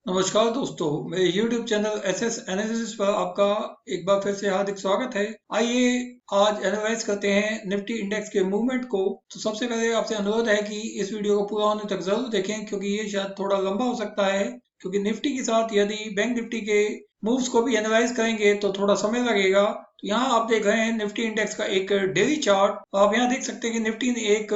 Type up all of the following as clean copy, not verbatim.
नमस्कार दोस्तों, मेरे YouTube चैनल एसएस एनालिसिस पर आपका एक बार फिर से हार्दिक स्वागत है। आइए आज एनालाइज करते हैं निफ्टी इंडेक्स के मूवमेंट को। तो सबसे पहले आपसे अनुरोध है कि इस वीडियो को पूरा होने तक जरूर देखें, क्योंकि ये शायद थोड़ा लंबा हो सकता है। क्योंकि निफ्टी के साथ यदि बैंक निफ्टी के मूव्स को भी एनालाइज करेंगे तो थोड़ा समय लगेगा। तो यहाँ आप देख रहे हैं निफ्टी इंडेक्स का एक डेली चार्ट। आप यहाँ देख सकते हैं कि निफ्टी ने एक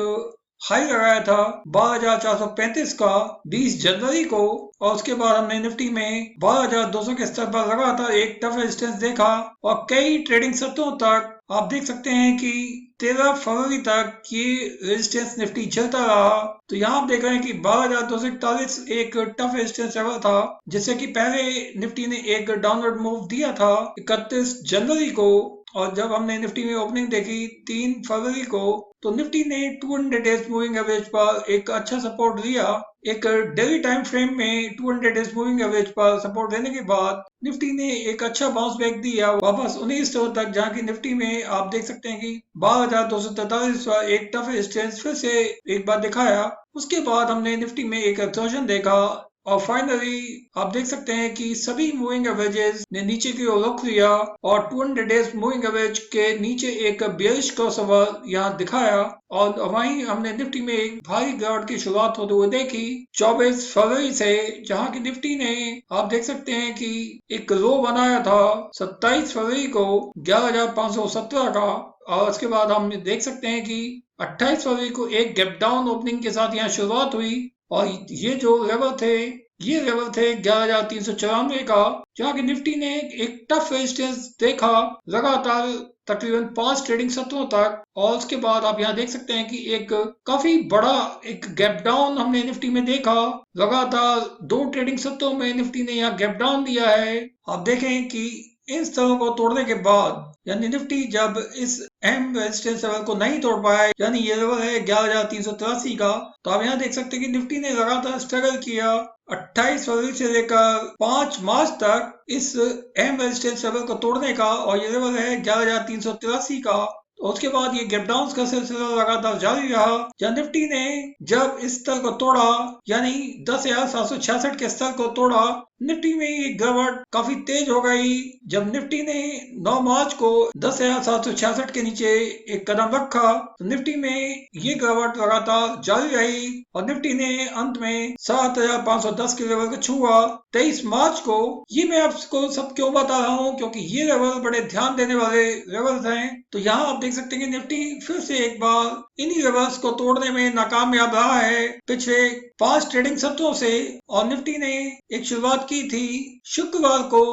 हाई लगाया था 12,435 का 20 जनवरी को, और उसके बाद हमने निफ्टी में 12,200 के स्तर पर लगातार एक टफ रेजिस्टेंस देखा और कई ट्रेडिंग सत्रों तक आप देख सकते हैं कि 13 फरवरी तक ये रेजिस्टेंस निफ्टी झेलता रहा। तो यहाँ आप देख रहे हैं कि 12,241 एक टफ रेजिस्टेंस लेवल था, जिससे कि पहले निफ्टी ने एक डाउनवर्ड मूव दिया था 31 जनवरी को। और जब हमने निफ्टी में ओपनिंग देखी 3 फरवरी को, तो निफ्टी ने 200 डेज मूविंग एवरेज पर एक अच्छा सपोर्ट दिया। एक डेली टाइम फ्रेम में 200 डेज मूविंग एवरेज पर सपोर्ट देने के बाद निफ्टी ने एक अच्छा बाउंस बैक दिया वापस 1900 तक, जहां की निफ्टी में आप देख सकते हैं कि 12,243 पर एक टफ रेजिस्टेंस फिर से एक बार दिखाया। उसके बाद हमने निफ्टी में एक एक्सर्शन देखा और फाइनली आप देख सकते हैं कि सभी मूविंग एवरेजेस ने नीचे की ओर रुख लिया और 200 डेज मूविंग एवरेज के नीचे एक बेयरिश क्रॉसओवर यहाँ दिखाया। और वहीं हमने निफ्टी में एक भारी गिरावट की शुरुआत होते हुए देखी 24 फरवरी से, जहां की निफ्टी ने आप देख सकते हैं कि एक लो बनाया था 27 फरवरी को 11,517 का। और उसके बाद हम देख सकते हैं कि 28 फरवरी को एक गैप डाउन ओपनिंग के साथ यहाँ शुरुआत हुई और ये जो लेवल थे, ये लेवल थे 11,394 का, जहाँ की निफ्टी ने एक टफ रेजिस्टेंस देखा लगातार तकरीबन 5 ट्रेडिंग सत्रों तक। और उसके बाद आप यहाँ देख सकते हैं कि एक काफी बड़ा एक गैप डाउन हमने निफ्टी में देखा। लगातार 2 ट्रेडिंग सत्रों में निफ्टी ने यहाँ गैप डाउन दिया है। आप देखें कि इन स्तरों को तोड़ने के बाद यानी निफ्टी जब इस अहम रेजिस्टेंस लेवल को नहीं तोड़ पाया, यानी ये लेवल है 11,383 का, तो आप यहाँ देख सकते हैं कि निफ्टी ने लगातार स्ट्रगल किया 28 फरवरी से लेकर 5 मार्च तक इस अहम रेजिस्टेंस लेवल को तोड़ने का, और ये लेवल है 11,383 का। तो उसके बाद ये गैप डाउन का सिलसिला लगातार जारी रहा, जहां निफ्टी ने जब इस स्तर को तोड़ा यानी 10,766 के स्तर को तोड़ा, निफ्टी में ये गिरावट काफी तेज हो गई। जब निफ्टी ने 9 मार्च को 10,766 के नीचे एक कदम रखा, तो निफ्टी में ये गिरावट लगातार जारी रही और निफ्टी ने अंत में 7,510 के लेवल को छुआ 23 मार्च को। ये मैं आपको सब क्यों बता रहा हूँ, क्योंकि ये लेवल बड़े ध्यान देने वाले लेवल्स हैं। तो यहाँ आप देख सकते हैं कि निफ्टी फिर से एक बार इन्हीं लेवल्स को तोड़ने में नाकामयाब रहा है पिछले 5 ट्रेडिंग सत्रों से। और निफ्टी ने एक शुरुआत की थी शुक्रवार को,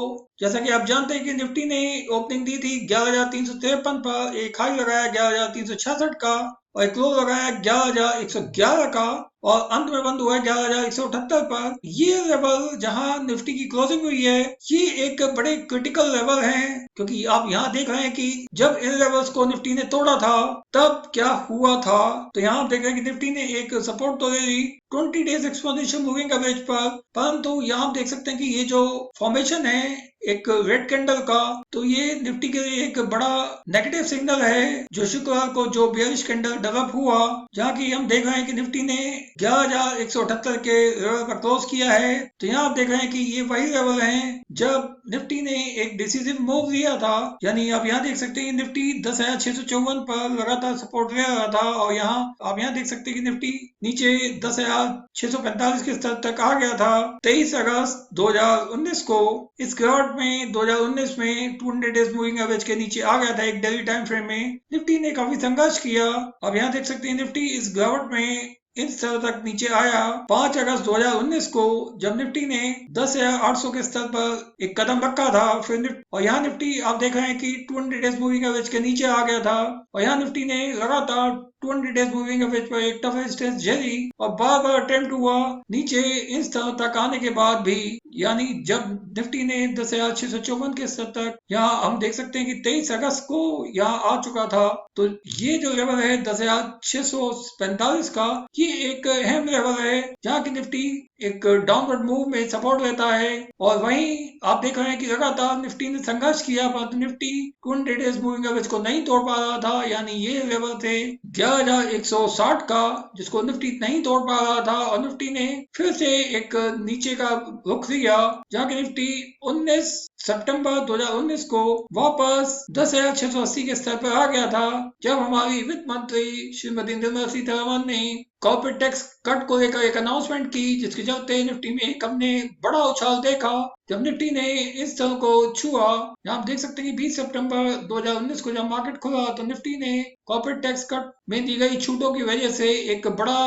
जैसा कि आप जानते हैं कि निफ्टी ने ओपनिंग दी थी 11,353 पर, एक हाई लगाया 11,366 का और एक लो लगाया 11,111 का और अंत में बंद हुआ 11,178 पर। ये लेवल जहां निफ्टी की क्लोजिंग हुई है, ये एक बड़े क्रिटिकल लेवल है, क्योंकि आप यहाँ देख रहे हैं कि जब इन लेवल्स को निफ्टी ने तोड़ा था तब क्या हुआ था। तो यहाँ आप देख रहे हैं कि निफ्टी ने एक सपोर्ट तो ले ली 20 डेज एक्सपोनेंशियल मूविंग एवरेज पर, परंतु यहाँ आप देख सकते हैं कि ये जो फॉर्मेशन है एक रेड कैंडल का, तो ये निफ्टी के लिए एक बड़ा नेगेटिव सिग्नल है जो शुक्रवार को जो बेयरिश कैंडल डेवलप हुआ, जहाँ की हम देख रहे हैं कि निफ्टी ने 11,178 के लेवल पर क्लोज किया है। तो यहाँ आप देख रहे हैं कि ये वही लेवल है जब निफ्टी ने एक डिसीजिव मूव लिया था, यानी आप यहाँ देख सकते हैं निफ्टी 10,654 पर लगातार सपोर्ट ले रहा था और यहाँ आप यहाँ देख सकते हैं कि निफ्टी नीचे 10,645 के स्तर तक आ गया था 23 अगस्त 2019 को। इस गिरावट में 2019 में 200 डेज मूविंग एवरेज के नीचे आ गया था एक डेली टाइम फ्रेम में। निफ्टी ने काफी संघर्ष किया। अब यहाँ देख सकते हैं निफ्टी इस गिरावट में इस स्तर तक नीचे आया 5 अगस्त 2019 को, जब निफ्टी ने 10,800 के स्तर पर एक कदम रखा था। फिर और यहाँ निफ्टी आप देख रहे हैं कि 200 डेज मूविंग एवरेज के नीचे आ गया था और यहाँ निफ्टी ने लगातार 200 डेज मूविंग एवरेज पर एक टफ रेजिस्टेंस झेली और बार बार अटेम्प्ट हुआ नीचे इन स्तर तक आने के बाद भी, यानी जब निफ्टी ने 10,654 के स्तर तक, यहाँ हम देख सकते हैं कि 23 अगस्त को यहाँ आ चुका था। तो ये जो लेवल है 10,645 का, ये ये एक अहम लेवल है जहाँ की निफ्टी एक डाउनवर्ड मूव में सपोर्ट लेता है। और वहीं आप देख रहे हैं कि लगातार निफ्टी ने संघर्ष किया, परंतु निफ्टी 20 डेज मूविंग एवरेज को नहीं तोड़ पा रहा था। यानी ये लेवल थे 11,160 का, जिसको निफ्टी नहीं तोड़ पा रहा था। और निफ्टी ने फिर से एक नीचे का रुख लिया, जहाँ की निफ्टी 19 सितंबर 2019 को वापस 10,680 के स्तर पर आ गया था, जब हमारी वित्त मंत्री श्रीमती निर्मला सीतारमण ने कॉर्पोरेट टैक्स कट को लेकर एक अनाउंसमेंट की, जिसके चलते निफ्टी में एक हमने बड़ा उछाल देखा जब निफ्टी ने इस स्तर को छुआ। आप देख सकते हैं कि 20 सितंबर 2019 को जब मार्केट खुला तो निफ्टी ने कॉर्पोरेट टैक्स कट में दी गई छूटों की वजह से एक बड़ा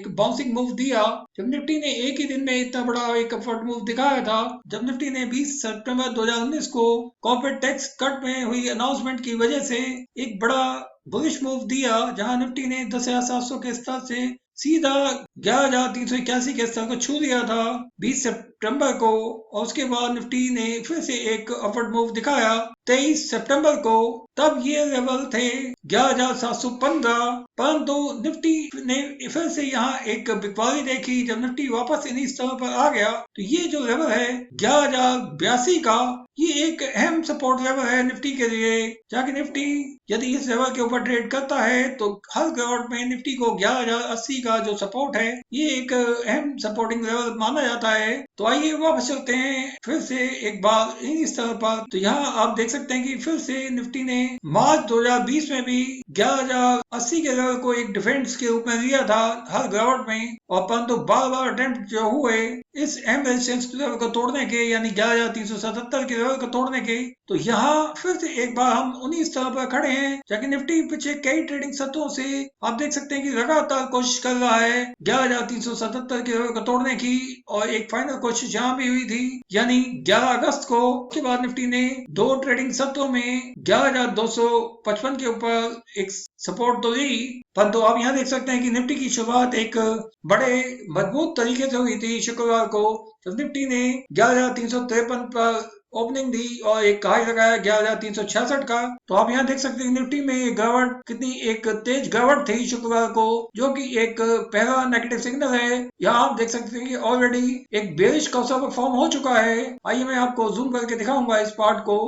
बाउंसिंग मूव दिया। जब निफ्टी ने एक ही दिन में इतना बड़ा एक अपवर्ड मूव दिखाया था, जब निफ्टी ने 20 सितंबर 2019 को कॉर्पोरेट टैक्स कट में हुई अनाउंसमेंट की वजह से एक बड़ा बुलिश मूव दिया, जहां निफ्टी ने 10,700 के स्तर से सीधा 11,381 के स्तर को छू लिया था 20 सितंबर को। और उसके बाद निफ्टी ने फिर से एक अपवर्ड मूव दिखाया 23 सितंबर को, तब ये लेवल थे 11,715। परंतु निफ्टी ने फिर से यहाँ एक बिकवाली देखी, जब निफ्टी वापस इन्हीं स्तरों पर आ गया। तो ये जो लेवल है 11,082 का, ये एक अहम सपोर्ट लेवल है निफ्टी के लिए, जहाँ की निफ्टी यदि इस लेवल के ऊपर ट्रेड करता है तो हर गिरावट में निफ्टी को 11,080 का जो सपोर्ट है, ये एक अहम सपोर्टिंग लेवल माना जाता है। तो आइए वापस चलते हैं फिर से एक बार इन स्तर पर। तो यहाँ आप देख सकते हैं कि फिर से निफ्टी ने मार्च 2020 में भी 11,080 के लेवल को एक डिफेंस के रूप में लिया था हर गिरावट में, और परंतु बार बार अटेम्प्ट जो हुए इस अहम रेजिस्टेंस लेवल को तोड़ने के, यानी 11,377 के लेवल को तोड़ने के। तो यहाँ फिर से एक बार हम उन्हीं स्तर पर खड़े हैं, जबकि निफ्टी पिछले कई ट्रेडिंग सत्रों से आप देख सकते हैं कि लगातार कोशिश कर रहा है 11,377 के लेवल को तोड़ने की, और एक फाइनल कोशिश यहाँ भी हुई थी, यानी 11 अगस्त को। उसके बाद निफ्टी ने 2 ट्रेडिंग सत्रों में 11,255 के ऊपर एक सपोर्ट तो दी, परंतु आप यहाँ देख सकते हैं कि निफ्टी की शुरुआत एक बड़े मजबूत तरीके से हुई थी शुक्रवार को, जब निफ्टी ने 11,353 पर ओपनिंग दी और एक हाई लगाया 11,366 का। तो आप यहाँ देख सकते हैं निफ्टी में गिरावट कितनी एक तेज गिरावट थी शुक्रवार को, जो कि एक पहला नेगेटिव सिग्नल है। यहाँ आप देख सकते हैं कि ऑलरेडी एक बेरिश क्रॉसओवर फॉर्म हो चुका है। आइए मैं आपको जूम करके दिखाऊंगा इस पार्ट को।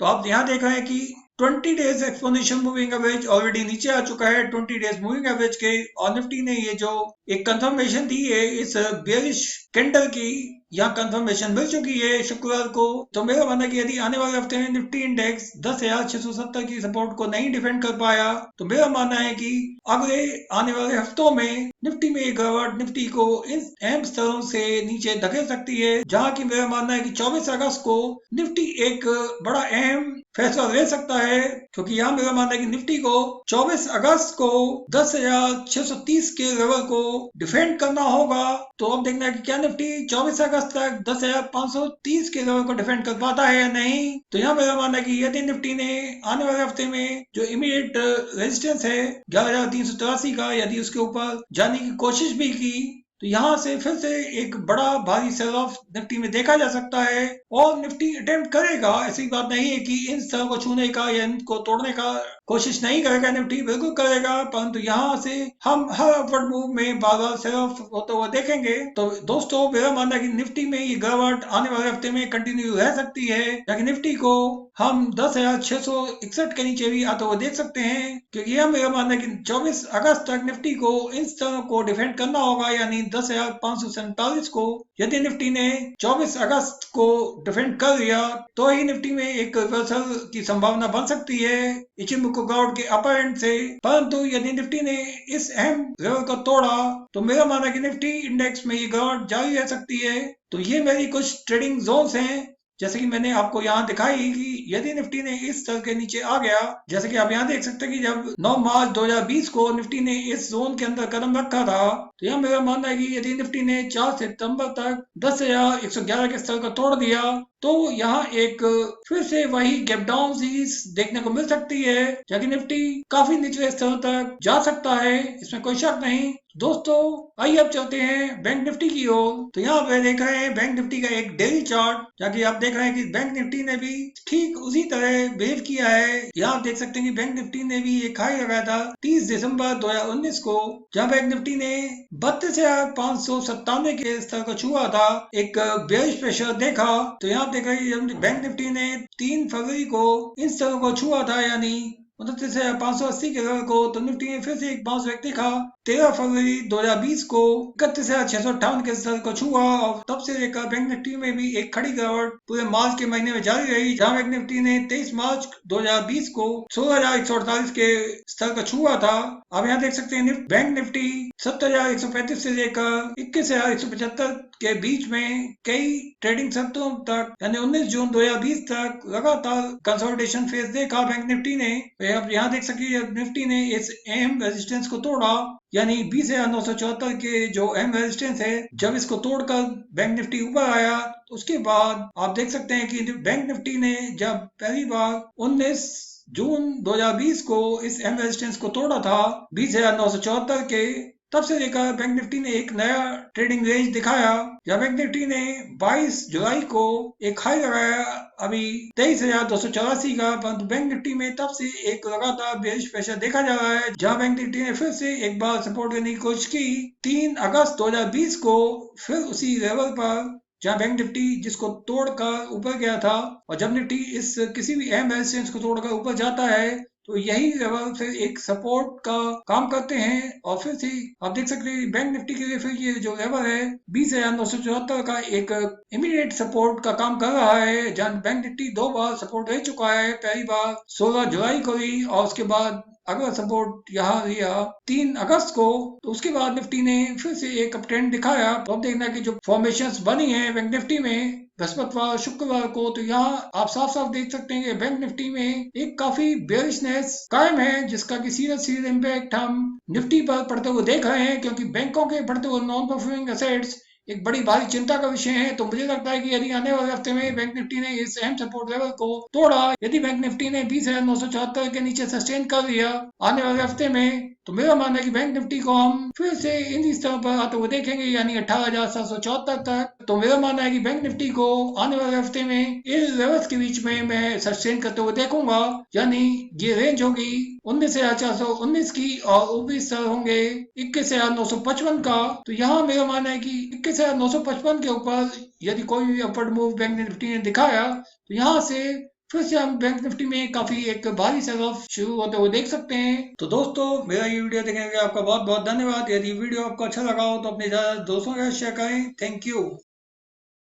तो आप यहाँ देख रहे हैं कि 20 days exponential moving average already नीचे आ चुका है 20 डेज मूविंग एवरेज के, और निफ्टी ने ये जो एक कंफर्मेशन दी है इस बेरिश कैंडल की, यहाँ कंफर्मेशन मिल चुकी है शुक्रवार को। तो मेरा मानना है कि यदि आने वाले हफ्ते में निफ्टी इंडेक्स 10,670 की सपोर्ट को नहीं डिफेंड कर पाया, तो मेरा मानना है कि अगले आने वाले हफ्तों में निफ्टी में एक गिरावट निफ्टी को इन अहम स्तरों से नीचे धकेल सकती है, जहां की मेरा मानना है कि 24 अगस्त को निफ्टी एक बड़ा अहम फैसला ले सकता है, क्योंकि यहाँ मेरा मानना है कि निफ्टी को 24 अगस्त को 10,630 के लेवल को डिफेंड करना होगा। तो अब देखना है कि क्या निफ्टी 24 अगस्त तक 10,530 के लेवल को डिफेंड कर पाता है या नहीं। तो यहाँ मेरा मानना है कि यदि निफ्टी ने आने वाले हफ्ते में जो इमीडिएट रेजिस्टेंस है 11,383 का, यदि उसके ऊपर जाने की कोशिश भी की, तो यहाँ से फिर से एक बड़ा भारी सेल ऑफ निफ्टी में देखा जा सकता है, और निफ्टी अटेम्प्ट करेगा। ऐसी बात नहीं है कि इन स्तर को छूने का या इनको तोड़ने का कोशिश नहीं करेगा, निफ्टी बिल्कुल करेगा, परंतु यहाँ से हम हर अपवर्ड मूव में बार बार सेल ऑफ होते हुए देखेंगे। तो दोस्तों मेरा मानना है कि निफ्टी में ये गिरावट आने वाले हफ्ते में कंटिन्यू रह सकती है, ताकि निफ्टी को हम 10,661 के नीचे भी आते हुए देख सकते हैं, क्योंकि यह मेरा मानना है कि 24 अगस्त तक निफ्टी को इन स्तरों को डिफेंड करना होगा, यानी 10,547 को। यदि निफ्टी ने 24 अगस्त को डिफेंड कर लिया तो ही निफ्टी में एक रिवर्सल की संभावना बन सकती है इचिनोकुरो गाउड के अपर एंड से। परंतु यदि निफ्टी ने इस अहम लेवल को तोड़ा तो मेरा मानना है कि निफ्टी इंडेक्स में ये गिरावट जारी रह सकती है। तो ये मेरी कुछ ट्रेडिंग जोन्स हैं, जैसे कि मैंने आपको यहाँ दिखाई कि यदि निफ्टी ने इस स्तर के नीचे आ गया, जैसे कि आप यहाँ देख सकते हैं कि जब 9 मार्च 2020 को निफ्टी ने इस जोन के अंदर कदम रखा था, तो यह मेरा मानना है कि यदि निफ्टी ने 4 सितंबर तक 10,111 के स्तर को तोड़ दिया, तो यहाँ एक फिर से वही गैप डाउन सीरीज देखने को मिल सकती है, जबकि निफ्टी काफी निचले स्तर तक जा सकता है, इसमें कोई शक नहीं। दोस्तों आइए अब चलते हैं बैंक निफ्टी की ओर। तो यहाँ पे देख रहे हैं बैंक निफ्टी का एक डेली चार्ट, जबकि आप देख रहे हैं कि बैंक निफ्टी ने भी ठीक उसी तरह बिहेव किया है। यहाँ आप देख सकते हैं कि बैंक निफ्टी ने भी एक हाई लगाया था 30 दिसंबर 2019 को, जहाँ बैंक निफ्टी ने 32,597 के स्तर को छुआ था, एक बेयरिश प्रेशर देखा। तो यहाँ आप देख रहे हैं बैंक निफ्टी ने 3 फरवरी को इन स्तरों को छुआ था, यानी 29,580 के लेवल को। तो निफ्टी ने फिर से एक बाउंस बैक देखा 13 फरवरी 2020 को 31,658 के स्तर को छुआ, और तब से लेकर बैंक निफ्टी में भी एक खड़ी गिरावट पूरे मार्च के महीने में जारी रही, जहां बैंक निफ्टी ने 23 मार्च 2020 को 16,148 के स्तर को छुआ था। आप यहाँ देख सकते हैं बैंक निफ्टी 70,135 से लेकर 21,175 के बीच में कई ट्रेडिंग सप्ताहों तक, यानी 19 जून 2020 तक लगातार कंसोलिडेशन फेज देखा बैंक निफ्टी ने। आप यहाँ देख सकते हैं निफ्टी ने इस अहम रेजिस्टेंस को तोड़ा, यानी 20,974 के जो अहम रेजिस्टेंस है, जब इसको तोड़कर बैंक निफ्टी ऊपर आया, तो उसके बाद आप देख सकते हैं कि बैंक निफ्टी ने जब पहली बार 19 जून 2020 को इस अहम रेजिस्टेंस को तोड़ा था 20,974 के, तब से लेकर बैंक निफ्टी ने एक नया ट्रेडिंग रेंज दिखाया, जहां बैंक निफ्टी ने 22 जुलाई को एक हाई लगाया अभी 23,284 का, परंतु बैंक निफ्टी में तब से एक लगातार बेयरिश प्रेशर देखा जा रहा है, जहां बैंक निफ्टी ने फिर से एक बार सपोर्ट करने की कोशिश की 3 अगस्त 2020 को, फिर उसी लेवल पर जहां बैंक निफ्टी जिसको तोड़कर ऊपर गया था। और जब निफ्टी इस किसी भी अहम रेजिस्टेंस को तोड़कर ऊपर जाता है, तो यही लेवल फिर एक सपोर्ट का काम करते हैं, और फिर से आप देख सकते हैं बैंक निफ्टी के लिए फिर ये जो लेवल है 20,974 का एक इमीडिएट सपोर्ट का काम कर रहा है, जहां बैंक निफ्टी 2 बार सपोर्ट ले चुका है। पहली बार 16 जुलाई को ली, और उसके बाद अगला सपोर्ट यहाँ लिया 3 अगस्त को। तो उसके बाद निफ्टी ने फिर से एक अप ट्रेंड दिखाया। तो अब देखना कि जो फॉर्मेशंस बनी है बैंक निफ्टी में बृहस्पतिवार शुक्रवार को, तो यहाँ आप साफ साफ देख सकते हैं कि बैंक निफ्टी में एक काफी बेयरिशनेस कायम है, जिसका कि सीधा इम्पैक्ट हम निफ्टी पर पड़ते हुए देख रहे हैं, क्योंकि बैंकों के बढ़ते हुए नॉन परफॉर्मिंग एसेट्स एक बड़ी भारी चिंता का विषय है। तो मुझे लगता है कि यदि आने वाले हफ्ते में बैंक निफ्टी ने इस अहम सपोर्ट लेवल को तोड़ा, यदि बैंक निफ्टी ने 20,974 के नीचे सस्टेन कर लिया आने वाले हफ्ते में, तो मेरा मानना है कि बैंक निफ्टी को हम फिर से इन स्तर पर आते हुए देखेंगे, यानी 18,774 तक। तो मेरा मानना है कि बैंक निफ्टी को आने वाले हफ्ते में इन लेवल्स के बीच में मैं सस्टेन करते हुए देखूंगा, यानी ये रेंज होगी 19,419 की, और ऊपरी स्तर होंगे 21,955 का। तो यहाँ मेरा मानना है कि 21,955 के ऊपर यदि कोई भी अपवर्ड मूव बैंक निफ्टी ने दिखाया, तो यहाँ से फिर से हम बैंक निफ्टी में काफी एक भारी सेल ऑफ शुरू होते हुए देख सकते हैं। तो दोस्तों मेरा ये वीडियो देखने के लिए आपका बहुत बहुत धन्यवाद। यदि वीडियो आपको अच्छा लगा हो तो अपने दोस्तों के साथ शेयर करें। Thank you.